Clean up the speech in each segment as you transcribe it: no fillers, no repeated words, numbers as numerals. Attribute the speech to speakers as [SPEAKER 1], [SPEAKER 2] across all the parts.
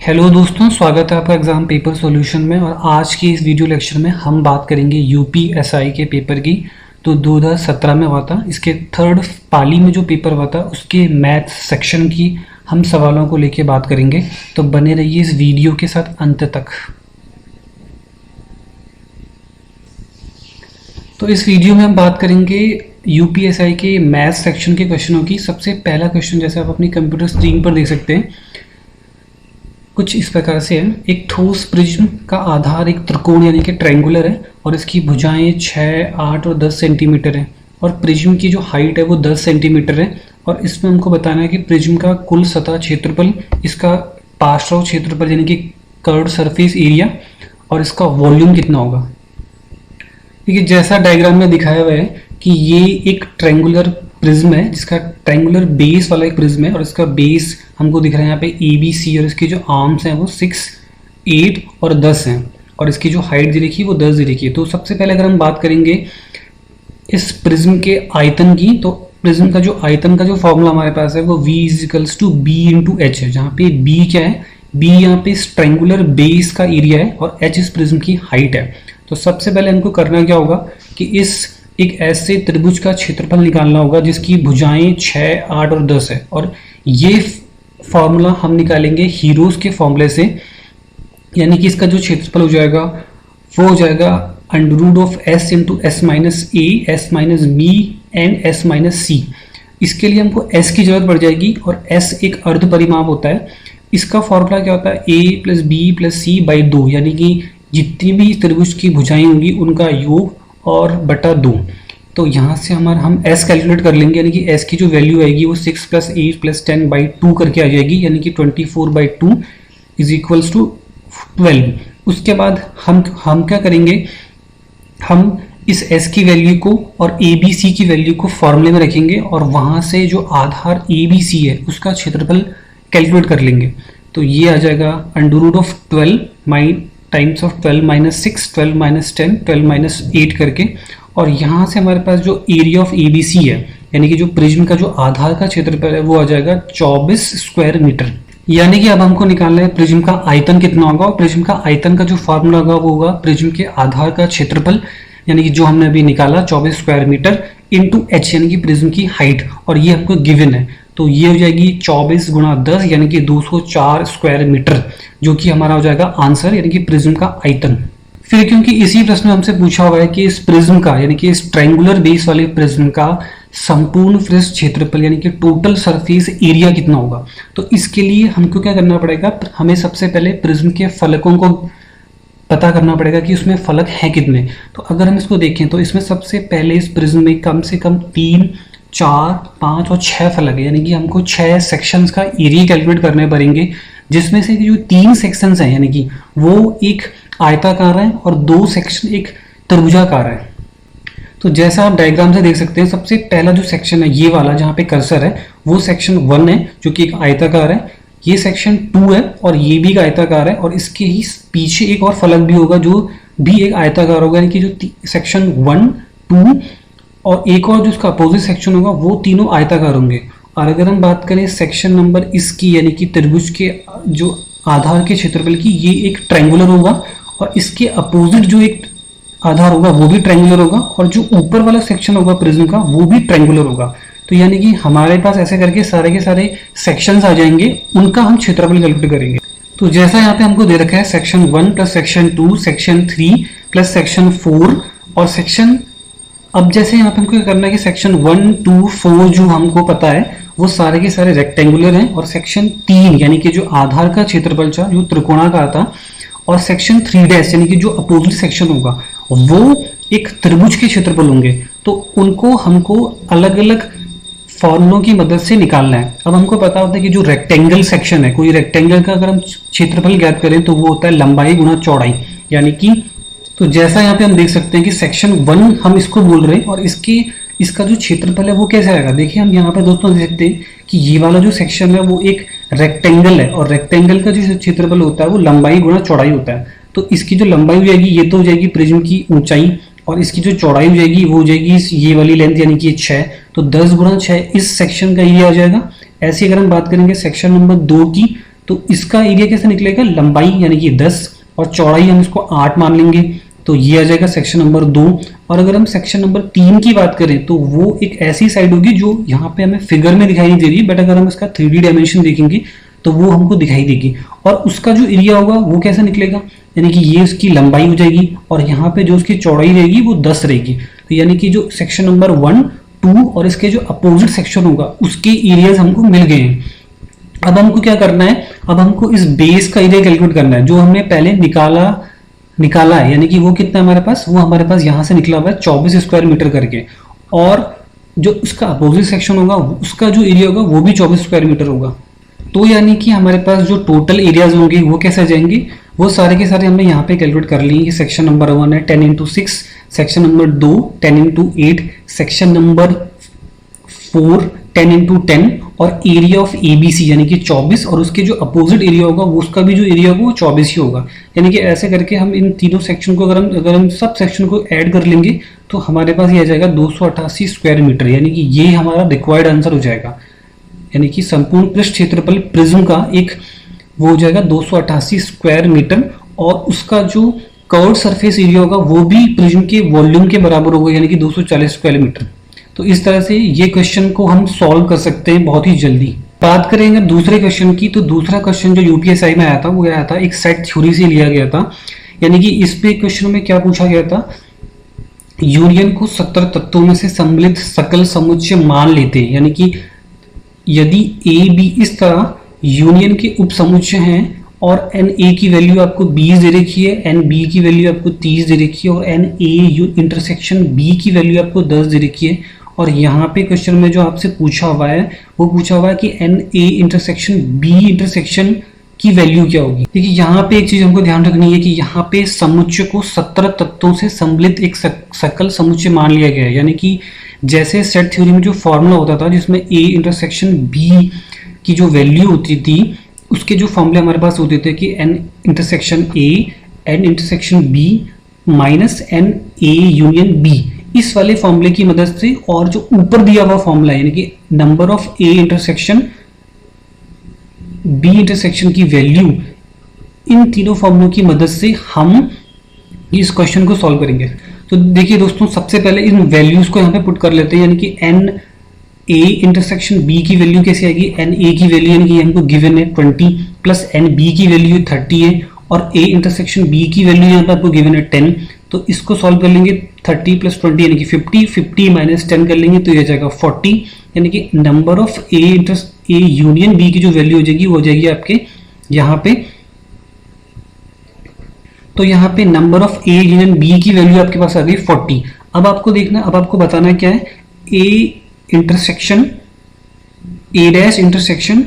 [SPEAKER 1] Hello दोस्तों, स्वागत है आपका एग्ज़ाम पेपर सॉल्यूशन में। और आज की इस वीडियो लेक्चर में हम बात करेंगे यूपीएसआई के पेपर की। तो 2017 में हुआ था, इसके थर्ड पाली में जो पेपर हुआ था उसके मैथ सेक्शन की हम सवालों को लेके बात करेंगे। तो बने रहिए इस वीडियो के साथ अंत तक। तो इस वीडियो में हम बात करेंगे यूपीएसआई के मैथ सेक्शन के क्वेश्चनों की। सबसे पहला क्वेश्चन जैसे आप अपनी कंप्यूटर स्क्रीन पर देख सकते हैं, कुछ इस प्रकार से है। एक ठोस प्रिज्म का आधार एक त्रिकोण यानी कि ट्रायंगुलर है और इसकी भुजाएं 6, 8 और 10 सेंटीमीटर है और प्रिज्म की जो हाइट है वो 10 सेंटीमीटर है। और इसमें हमको बताना है कि प्रिज्म का कुल सतह क्षेत्रफल, इसका पार्श्व क्षेत्रफल यानी कि कर्व्ड सरफेस एरिया और इसका वॉल्यूम कितना होगा। देखिए जैसा डायग्राम में दिखाया हुआ है कि ये एक ट्रायंगुलर प्रिज्म है जिसका ट्रायंगुलर बेस वाला एक प्रिज्म है और इसका बेस हमको दिख रहा है यहाँ पे ABC और इसके जो आर्म्स हैं वो 6, 8 और 10 हैं और इसकी जो हाइट दे रखी है वो 10 दे रखी है। तो सबसे पहले अगर हम बात करेंगे इस प्रिज्म के आयतन की, तो प्रिज्म का जो आयतन का जो फॉर्मूला हमारे पास है वो V = B × H है, जहाँ पे B क्या है, B यहाँ पे इस ट्रायंगुलर बेस का एरिया है और H इस प्रिज्म की हाइट है। तो सबसे पहले हमको करना क्या होगा कि इस एक ऐसे त्रिभुज का क्षेत्रफल निकालना होगा जिसकी भुजाएं 6, 8 और 10 है। और ये फॉर्मूला हम निकालेंगे हीरोज के फॉर्मूले से, यानी कि इसका जो क्षेत्रफल हो जाएगा वो हो जाएगा √S × S-A, S-B and S-C। इसके लिए हमको S की जरूरत पड़ जाएगी और S एक अर्ध परिमाप होता है। इसका फॉर्मूला क्या होता है, A + B + C/2, यानी कि जितनी भी त्रिभुज की भुजाएं होंगी उनका योग और बटा 2। तो यहाँ से हम S कैलकुलेट कर लेंगे, यानी कि S की जो वैल्यू आएगी वो 6 + 8 + 10/2 करके आ जाएगी, यानी कि 24/2 = 12। उसके बाद हम क्या करेंगे, हम इस S की वैल्यू को और ABC की वैल्यू को फॉर्मूले में रखेंगे और वहाँ से जो आधार ABC है उसका क्षेत्रफल कैलकुलेट कर लेंगे। तो ये आ जाएगा √12 टाइम्स ऑफ 12 - 6, 12 - 10, 12 - 8 करके। और यहाँ से हमारे पास जो एरिया ऑफ ABC है, यानी कि जो प्रिज्म का जो आधार का क्षेत्रफल है वो आ जाएगा 24 स्क्वायर मीटर। यानी कि अब हमको निकालना है प्रिज्म का आयतन कितना होगा, और प्रिज्म का आयतन का जो फॉर्मूला होगा वो होगा प्रिज्म के आधार का क्षेत्रफल, यानी कि जो हमने अभी निकाला 24 स्क्वायर मीटर इंटू H, यानी कि प्रिज्म की हाइट, और ये हमको गिवन है। तो ये हो जाएगी 24 × 10 यानी कि 204 स्क्वायर मीटर, जो कि हमारा हो जाएगा आंसर, यानी कि प्रिज्म का आयतन। फिर क्योंकि इसी प्रश्न में हमसे पूछा हुआ है कि इस प्रिज्म का, यानी कि इस ट्रायंगुलर बेस वाले प्रिज्म का संपूर्ण पृष्ठ क्षेत्रफल यानी कि टोटल सरफेस एरिया कितना होगा, तो इसके लिए हमको क्या करना पड़ेगा, हमें सबसे पहले प्रिज्म के फलकों को पता करना पड़ेगा कि उसमें फलक हैं कितने। तो अगर हम इसको देखें तो इसमें सबसे पहले इस प्रिज्म में कम से कम 3, 4, 5 और 6 फलक है, यानी कि हमको 6 सेक्शंस का एरिया कैलकुलेट करने पड़ेंगे, जिसमें से जो 3 सेक्शंस हैं यानी कि वो एक आयताकार है और 2 सेक्शन एक त्रिभुजाकार है। तो जैसा आप डायग्राम से देख सकते हैं, सबसे पहला जो सेक्शन है ये वाला जहाँ पे कर्सर है वो सेक्शन 1 है जो कि एक आयताकार है। ये सेक्शन 2 है और ये भी एक आयताकार है और इसके ही पीछे एक और फलक भी होगा जो भी एक आयताकार होगा, यानी कि जो सेक्शन 1, 2 और एक और जो उसका अपोजिट सेक्शन होगा वो तीनों आयताकार होंगे। और अगर हम बात करें सेक्शन नंबर इसकी, यानी कि त्रिभुज के जो आधार के क्षेत्रफल की, ये एक ट्रायंगुलर होगा और इसके अपोजिट जो एक आधार होगा वो भी ट्रायंगुलर होगा और जो ऊपर वाला सेक्शन होगा प्रिज्म का वो भी ट्रायंगुलर होगा। तो यानी कि हमारे पास ऐसे करके सारे के सारे सेक्शंस आ जाएंगे, उनका हम क्षेत्रफल कैलकुलेट करेंगे। तो जैसा यहाँ पे हमको दे रखा है सेक्शन 1 + सेक्शन 2, सेक्शन 3 + सेक्शन 4 और सेक्शन, अब जैसे यहाँ पे हमको करना है कि सेक्शन 1, 2, 4 जो हमको पता है वो सारे के सारे रेक्टेंगुलर हैं और सेक्शन 3 यानी कि जो आधार का क्षेत्रफल था जो त्रिकोणाकार था और सेक्शन 3' यानी कि जो अपोजिट सेक्शन होगा वो एक त्रिभुज के क्षेत्रफल होंगे। तो उनको हमको अलग अलग फॉर्मूलों की मदद से निकालना है। अब हमको पता होता है कि जो रेक्टेंगल सेक्शन है, कोई रेक्टेंगल का अगर हम क्षेत्रफल ज्ञात करें तो वो होता है लंबाई गुणा चौड़ाई, यानी कि तो जैसा यहाँ पे हम देख सकते हैं कि सेक्शन 1 हम इसको बोल रहे हैं और इसका जो क्षेत्रफल है वो कैसे आएगा। देखिए हम यहाँ पे दोस्तों देख सकते हैं कि ये वाला जो सेक्शन है वो एक रेक्टेंगल है और रेक्टेंगल का जो क्षेत्रफल होता है वो लंबाई गुणा चौड़ाई होता है। तो इसकी जो लंबाई हो जाएगी ये तो हो जाएगी प्रिज्म की ऊंचाई और इसकी जो चौड़ाई हो जाएगी वो हो जाएगी ये वाली लेंथ, यानी कि 6। तो 10 × 6 इस सेक्शन का एरिया आ जाएगा। ऐसे अगर हम बात करेंगे सेक्शन नंबर 2 की, तो इसका एरिया कैसे निकलेगा, लंबाई यानी कि 10 और चौड़ाई हम इसको 8 मान लेंगे, तो ये आ जाएगा सेक्शन नंबर 2। और अगर हम सेक्शन नंबर 3 की बात करें तो वो एक ऐसी साइड होगी जो यहाँ पे हमें फिगर में दिखाई नहीं दे रही, बट अगर हम इसका 3D डायमेंशन देखेंगे तो वो हमको दिखाई देगी। और उसका जो एरिया होगा वो कैसे निकलेगा, यानी कि ये उसकी लंबाई हो जाएगी और यहाँ पे जो उसकी चौड़ाई रहेगी वो 10 रहेगी। तो यानी कि जो सेक्शन नंबर 1, 2 और इसके जो अपोजिट सेक्शन होगा उसके एरियाज हमको मिल गए हैं। अब हमको क्या करना है, अब हमको इस बेस का एरिया कैलकुलेट करना है जो हमने पहले निकाला है, यानी कि वो कितना है हमारे पास, वो हमारे पास यहाँ से निकला हुआ है 24 स्क्वायर मीटर करके, और जो उसका अपोजिट सेक्शन होगा उसका जो एरिया होगा वो भी 24 स्क्वायर मीटर होगा। तो यानी कि हमारे पास जो टोटल एरियाज होंगे वो कैसे आ जाएंगे, वो सारे के सारे हमने यहाँ पे कैलकुलेट कर लिए। सेक्शन नंबर 1 है 10 × 6, सेक्शन नंबर 2 10 × 8, सेक्शन नंबर 4 10 × 10 और एरिया ऑफ ABC यानी कि 24, और उसके जो अपोजिट एरिया होगा वो उसका भी जो एरिया होगा वो 24 ही होगा। यानी कि ऐसे करके हम इन तीनों सेक्शन को अगर हम सब सेक्शन को ऐड कर लेंगे तो हमारे पास ये आ जाएगा 288 स्क्वायर मीटर, यानी कि ये हमारा रिक्वायर्ड आंसर हो जाएगा। यानी कि संपूर्ण पृष्ठ क्षेत्रफल प्रिज्म का एक वो हो जाएगा 288 स्क्वायर मीटर, और उसका जो कर्व्ड सरफेस एरिया होगा वो भी प्रिज्म के वॉल्यूम के बराबर होगा, यानी कि 240 स्क्वायर मीटर। तो इस तरह से ये क्वेश्चन को हम सॉल्व कर सकते हैं बहुत ही जल्दी। बात करेंगे दूसरे क्वेश्चन की, तो दूसरा क्वेश्चन जो यूपीएसआई में आया था वो आया था एक सेट थ्योरी से लिया गया था। यानी कि इस पे क्वेश्चन में क्या पूछा गया था, यूनियन को 17 तत्वों में से सम्मिलित सकल समुच्चय मान लेते हैं, यानी कि यदि ए बी इस तरह यूनियन के उप समुच्चय हैं और एन ए की वैल्यू आपको 20 दे रखी है, एन बी की वैल्यू आपको 30 दे रखी है और एन ए इंटरसेक्शन बी की वैल्यू आपको 10 दे रखी है। और यहाँ पे क्वेश्चन में जो आपसे पूछा हुआ है वो पूछा हुआ है कि n A intersection B intersection की वैल्यू क्या होगी। देखिए यहाँ पे एक चीज हमको ध्यान रखनी है कि यहाँ पे समुच्चय को 17 तत्वों से सम्मिलित एक सकल समुच्चय मान लिया गया है। यानी कि जैसे सेट थ्योरी में जो फॉर्मूला होता था जिसमें ए इंटरसेक्शन बी की जो वैल्यू होती थी उसके जो फॉर्मूले हमारे पास होते थे कि n intersection A, n intersection B minus n A union B, इस वाले फॉर्मूले की मदद से, और जो ऊपर दिया हुआ फॉर्मूला यानी कि number of A intersection B intersection की वैल्यू, इन तीनों फॉर्मूलों की मदद से हम इस क्वेश्चन को सॉल्व करेंगे। तो देखिए दोस्तों, सबसे पहले इन वैल्यूज को यहाँ पे पुट कर लेते हैं। यानी कि एन ए इंटरसेक्शन बी की वैल्यू कैसे आएगी, एन ए की वैल्यू यानी कि हमको गिवन है 20 प्लस एन बी की वैल्यू 30 है और ए इंटरसेक्शन बी की वैल्यू यहाँ पे आपको गिवन है 10। तो इसको सॉल्व कर लेंगे 30 प्लस 20 यानी कि 50, 50 माइनस 10 कर लेंगे तो ये जाएगा 40। यानी कि number of A union B की जो वैल्यू हो जाएगी वो हो जाएगी आपके यहाँ पे, तो यहाँ पे number of A union B की वैल्यू आपके पास आ गई 40। अब आपको देखना, अब आपको बताना क्या है, A intersection A dash intersection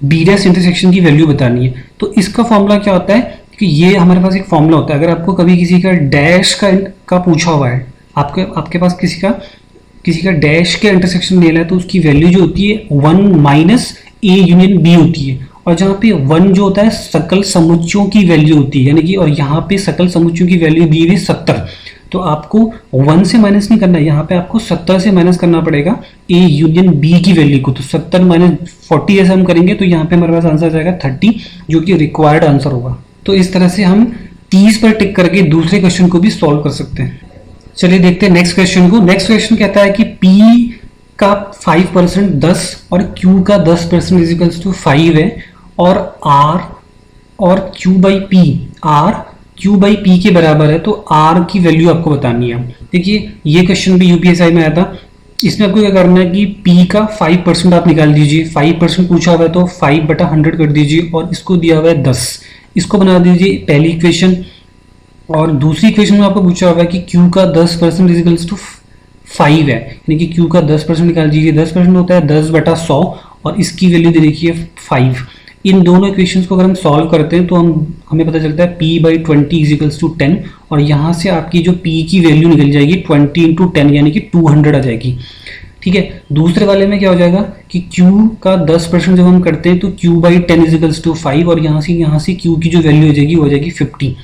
[SPEAKER 1] B dash intersection की वैल्यू बतानी है। तो इसका फॉर्मूला क्या होता है कि ये हमारे पास एक फॉर्मूला होता है। अगर आपको कभी किसी का डैश का पूछा हुआ है, आपके पास किसी का डैश के इंटरसेक्शन लेना है तो उसकी वैल्यू जो होती है 1 माइनस ए यूनियन बी होती है, और जहाँ पे 1 जो होता है सकल समुच्चयों की वैल्यू होती है। यानी कि और यहाँ पे सकल समुच्चयों की वैल्यू दी हुई 70, तो आपको 1 से माइनस नहीं करना है, यहाँ पे आपको 70 से माइनस करना पड़ेगा ए यूनियन बी की वैल्यू को। तो 70 माइनस 40 जैसे हम करेंगे तो यहाँ पे हमारे पास आंसर आ जाएगा 30, जो कि रिक्वायर्ड आंसर होगा। तो इस तरह से हम 30 पर टिक करके दूसरे क्वेश्चन को भी सॉल्व कर सकते हैं। चलिए देखते हैं नेक्स्ट क्वेश्चन को। नेक्स्ट क्वेश्चन कहता है कि P का 5% 10 और Q का 10% इजिकल्स टू 5 है, और R और Q by P, R Q by P के बराबर है, तो R की वैल्यू आपको बतानी है। देखिए ये क्वेश्चन भी यूपीएसआई में आया था। इसमें आपको क्या करना है कि P का 5% आप निकाल दीजिए, 5% पूछा हुआ है तो 5/100 कर दीजिए, और इसको दिया हुआ है 10, इसको बना दीजिए पहली इक्वेशन। और दूसरी इक्वेशन में आपको पूछा हुआ है कि Q का 10% इजिकल्स टू 5 है, यानी कि Q का 10% निकाल दीजिए। 10% होता है 10/100 और इसकी वैल्यू दे रखी है 5। इन दोनों इक्वेशंस को अगर हम सॉल्व करते हैं तो हमें पता चलता है P/20 इजिकल्स टू 10, और यहाँ से आपकी जो P की वैल्यू निकल जाएगी 20 × 10 यानी कि 200 आ जाएगी। ठीक है, दूसरे वाले में क्या हो जाएगा कि Q का 10% जब हम करते हैं तो Q/10 इजिकल्स टू 5, और यहाँ से Q की जो वैल्यू हो जाएगी वो हो जाएगी 50।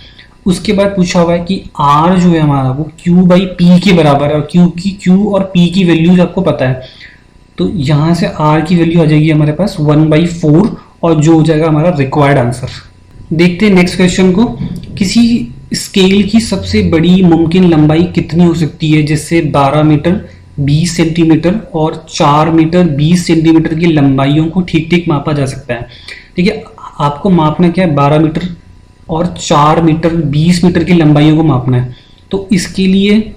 [SPEAKER 1] उसके बाद पूछा हुआ है कि R जो है हमारा वो Q/P के बराबर है, और Q और P की वैल्यूज आपको पता है, तो यहाँ से R की वैल्यू आ जाएगी हमारे पास 1/4, और जो हो जाएगा हमारा रिक्वायर्ड आंसर। देखते हैं नेक्स्ट क्वेश्चन को। किसी स्केल की सबसे बड़ी मुमकिन लंबाई कितनी हो सकती है जिससे 12 मीटर 20 सेंटीमीटर और 4 मीटर 20 सेंटीमीटर की लंबाइयों को ठीक ठीक मापा जा सकता है। देखिए आपको मापना क्या है, 12 मीटर और 4 मीटर 20 मीटर की लंबाइयों को मापना है। तो इसके लिए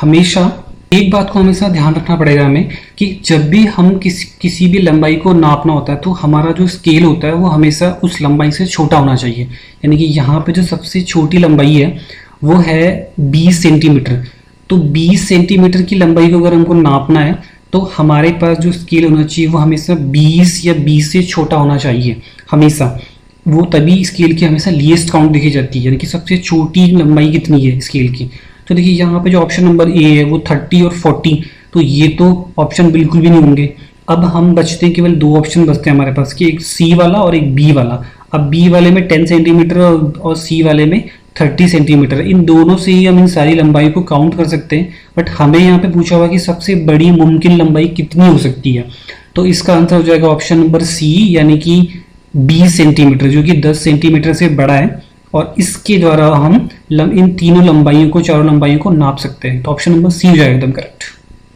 [SPEAKER 1] हमेशा एक बात को हमेशा ध्यान रखना पड़ेगा हमें कि जब भी हम किसी भी लंबाई को नापना होता है तो हमारा जो स्केल होता है वो हमेशा उस लंबाई से छोटा होना चाहिए। यानी कि यहाँ पे जो सबसे छोटी लंबाई है वो है 20 सेंटीमीटर। तो 20 सेंटीमीटर की लंबाई को अगर हमको नापना है तो हमारे पास जो स्केल होना चाहिए वो हमेशा 20 या 20 से छोटा होना चाहिए हमेशा। वो तभी स्केल की हमेशा लीस्ट काउंट देखी जाती है, यानी कि सबसे छोटी लंबाई कितनी है स्केल की। तो देखिए यहाँ पे जो ऑप्शन नंबर ए है वो 30 और 40, तो ये तो ऑप्शन बिल्कुल भी नहीं होंगे। अब हम बचते हैं, केवल दो ऑप्शन बचते हैं हमारे पास कि एक सी वाला और एक बी वाला। अब बी वाले में 10 सेंटीमीटर और सी वाले में 30 सेंटीमीटर, इन दोनों से ही हम इन सारी लंबाई को काउंट कर सकते हैं। बट हमें यहाँ पे पूछा हुआ कि सबसे बड़ी मुमकिन लंबाई कितनी हो सकती है, तो इसका आंसर हो जाएगा ऑप्शन नंबर सी, यानी कि 20 सेंटीमीटर, जो कि 10 सेंटीमीटर से बड़ा है। और इसके द्वारा हम इन तीनों लंबाइयों को, चारों लंबाइयों को नाप सकते हैं। तो ऑप्शन नंबर सी हो जाएगा एकदम करेक्ट।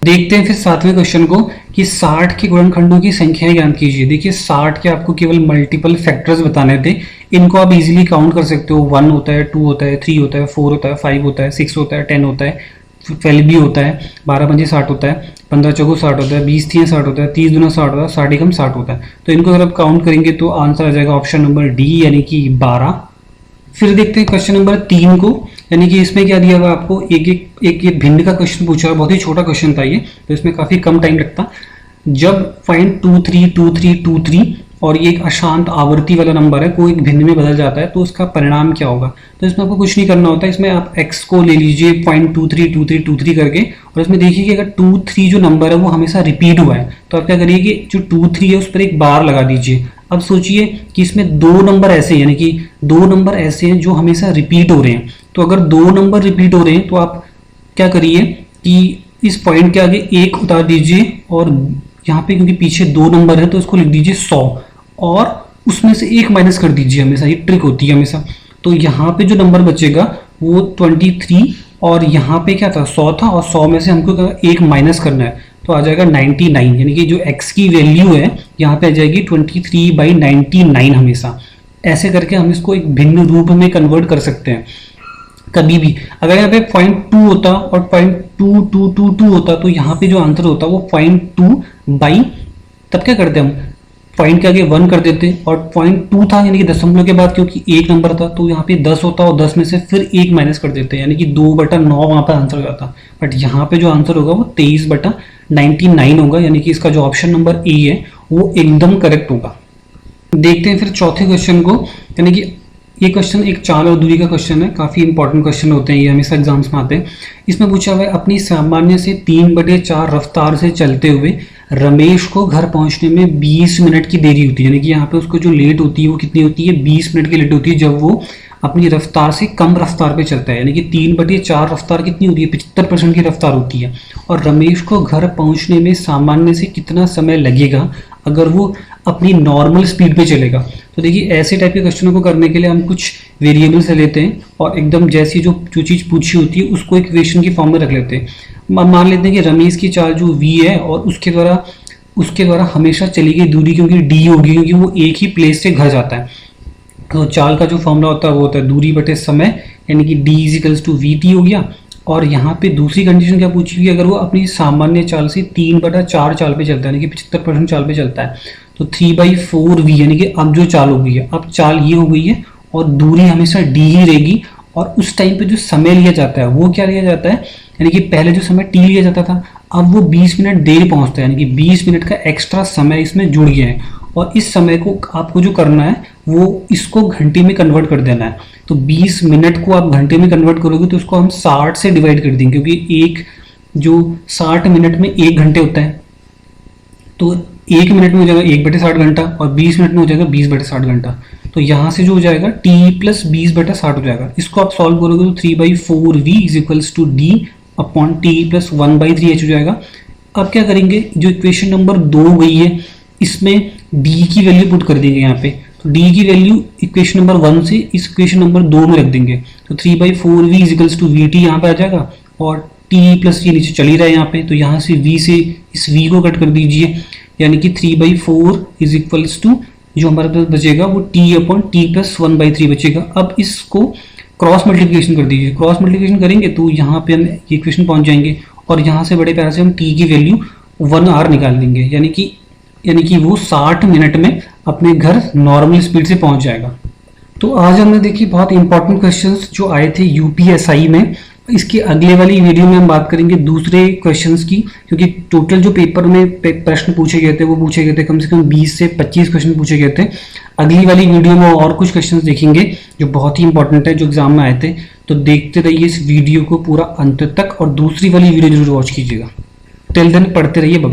[SPEAKER 1] देखते हैं फिर सातवें क्वेश्चन को कि 60 के गुणनखंडों की संख्याएं ज्ञात कीजिए। देखिए 60 के आपको केवल मल्टीपल फैक्टर्स बताने थे, इनको आप इजीली काउंट कर सकते हो। 1 होता है, 2 होता है, 3 होता है, 4 होता है, 5 होता है, 6 होता है, 10 होता है, 12 भी होता है, 12 पंजे 60 होता है, 15 चौको 60 होता है, 20 तीन 60 होता है, 30 दूना 60 होता है, 60 एकम 60 होता है। तो इनको अगर आप काउंट करेंगे तो आंसर आ जाएगा ऑप्शन नंबर डी, यानी कि 12। फिर देखते हैं क्वेश्चन नंबर 3 को, यानी कि इसमें क्या दिया हुआ आपको, एक भिन्न का क्वेश्चन पूछा है, बहुत ही छोटा क्वेश्चन था ये, तो इसमें काफी कम टाइम लगता। जब फाइंड 232323 और ये एक अशांत आवर्ती वाला नंबर है, कोई एक भिन्न में बदल जाता है, तो उसका परिणाम क्या होगा। तो इसमें आपको कुछ नहीं करना होता है, इसमें आप x को ले लीजिए 0.232323 करके, और इसमें देखिए कि अगर 23 जो नंबर है वो हमेशा रिपीट हुआ है, तो आप क्या करिए कि जो 23 है उस पर एक बार लगा दीजिए। अब सोचिए कि इसमें दो नंबर ऐसे हैं, यानी कि दो नंबर ऐसे हैं जो हमेशा रिपीट हो रहे हैं। तो अगर दो नंबर रिपीट हो रहे हैं तो आप क्या करिए कि इस पॉइंट के आगे एक उतार दीजिए, और यहाँ पे क्योंकि पीछे दो नंबर है तो इसको लिख दीजिए 100, और उसमें से एक माइनस कर दीजिए। हमेशा ये ट्रिक होती है हमेशा। तो यहाँ पे जो नंबर बचेगा वो 23, और यहाँ पे क्या था 100 था, और 100 में से हमको एक माइनस करना है, तो आ जाएगा 99, यानी कि जो x की वैल्यू है यहाँ पे आ जाएगी 23/99 हमेशा। ऐसे करके हम इसको एक भिन्न रूप में कन्वर्ट कर सकते हैं। कभी भी अगर यहाँ पे 0.2 होता और 0.2222 होता तो यहाँ पे जो आंसर होता वो 0.2 तब क्या करते हम पॉइंट के आगे 1 कर देते, और 0.2 था यानी कि दशमलव के बाद क्योंकि एक नंबर था तो यहाँ पे 10 होता, और 10 में से फिर एक माइनस कर देते, यानी कि 2/9 वहाँ पे आंसर हो जाता। बट यहाँ पे जो आंसर होगा वो 23/99 होगा, यानी कि इसका जो ऑप्शन नंबर ए है वो एकदम करेक्ट होगा। देखते हैं फिर चौथे क्वेश्चन को, यानी कि ये क्वेश्चन एक चाल और दूरी का क्वेश्चन है, काफी इंपॉर्टेंट क्वेश्चन होते हैं ये, हमेशा एग्जाम्स में आते हैं। इसमें पूछा हुआ है अपनी सामान्य से 3/4 रफ्तार से चलते हुए रमेश को घर पहुंचने में 20 मिनट की देरी होती है, यानी कि यहाँ पे उसको जो लेट होती है वो कितनी होती है, 20 मिनट की लेट होती है जब वो अपनी रफ्तार से कम रफ्तार पे चलता है। यानी कि 3/4 रफ्तार कितनी होती है, 75% की रफ्तार होती है। और रमेश को घर पहुंचने में सामान्य से कितना समय लगेगा अगर वो अपनी नॉर्मल स्पीड पे चलेगा। तो देखिए ऐसे टाइप के क्वेश्चनों को करने के लिए हम कुछ वेरिएबल्स ले लेते हैं, और एकदम जैसी जो चीज़ पूछी होती है उसको इक्वेशन की फॉर्म में रख लेते हैं। मान लेते हैं कि रमेश की चाल जो v है, और उसके द्वारा हमेशा चली गई दूरी क्योंकि d होगी, क्योंकि वो एक ही प्लेस से घर जाता है। तो चाल का जो फॉर्मूला होता है वो होता है दूरी बटे समय, यानी कि d = vt हो गया। और यहाँ पे दूसरी कंडीशन क्या पूछी हुई है, अगर वो अपनी सामान्य चाल से 3/4 चाल पे चलता है, यानी कि 75% चाल पे चलता है, तो 3/4v, यानी कि अब जो चाल हो गई है, अब चाल ये हो गई है और दूरी हमेशा d ही रहेगी। और उस टाइम पे जो समय लिया जाता है वो क्या लिया जाता है, यानी कि पहले जो समय t लिया जाता था अब वो 20 मिनट देर पहुंचता है, यानी कि 20 मिनट का एक्स्ट्रा समय इसमें जुड़ गया है। और इस समय को आपको जो करना है वो इसको घंटे में कन्वर्ट कर देना है। तो 20 मिनट को आप घंटे में कन्वर्ट करोगे तो उसको हम 60 से डिवाइड कर देंगे, क्योंकि एक जो 60 मिनट में 1 घंटे होता है, तो 1 मिनट में हो जाएगा 1/60 घंटा, और 20 मिनट में हो जाएगा 20/60 घंटा। तो यहाँ से जो हो जाएगा t + 20/60 हो जाएगा। इसको आप सॉल्व करोगे तो 3/4v = d/t + 1/3h हो जाएगा। अब क्या करेंगे, जो इक्वेशन नंबर 2 हो गई है इसमें डी की वैल्यू पुट कर देंगे यहाँ पे। तो डी की वैल्यू इक्वेशन नंबर 1 से इस इक्वेशन नंबर 2 में रख देंगे। तो 3/4v equals to we T यहाँ पे आ जाएगा, और टी प्लस ये नीचे चल ही रहा है यहाँ पे, तो यहाँ से v से इस v को कट कर दीजिए, यानी कि 3/4 इज इक्वल्स टू जो हमारे पास बचेगा वो t/t+1/3 बचेगा। अब इसको क्रॉस मल्टीप्लिकेशन कर दीजिए। क्रॉस मल्टीप्लिकेशन करेंगे तो यहाँ पे हम ये इक्वेशन पहुंच जाएंगे, और यहाँ से बड़े प्यार से हम t की वैल्यू 1 आवर निकाल देंगे, यानी कि वो 60 मिनट में अपने घर नॉर्मल स्पीड से पहुंच जाएगा। तो आज हमने देखी बहुत इंपॉर्टेंट क्वेश्चंस जो आए थे यूपीएसआई में। इसके अगले वाली वीडियो में हम बात करेंगे दूसरे क्वेश्चंस की, क्योंकि टोटल जो पेपर में प्रश्न पूछे गए थे वो पूछे गए थे कम से कम 20 से 25 क्वेश्चन पूछे गए थे। अगली वाली वीडियो में और कुछ क्वेश्चंस देखेंगे जो बहुत ही इंपॉर्टेंट है, जो एग्जाम में आए थे। तो देखते रहिए इस वीडियो को पूरा अंत तक, और दूसरी वाली वीडियो जरूर वॉच कीजिएगा। टिल देन पढ़ते रहिए। बाय।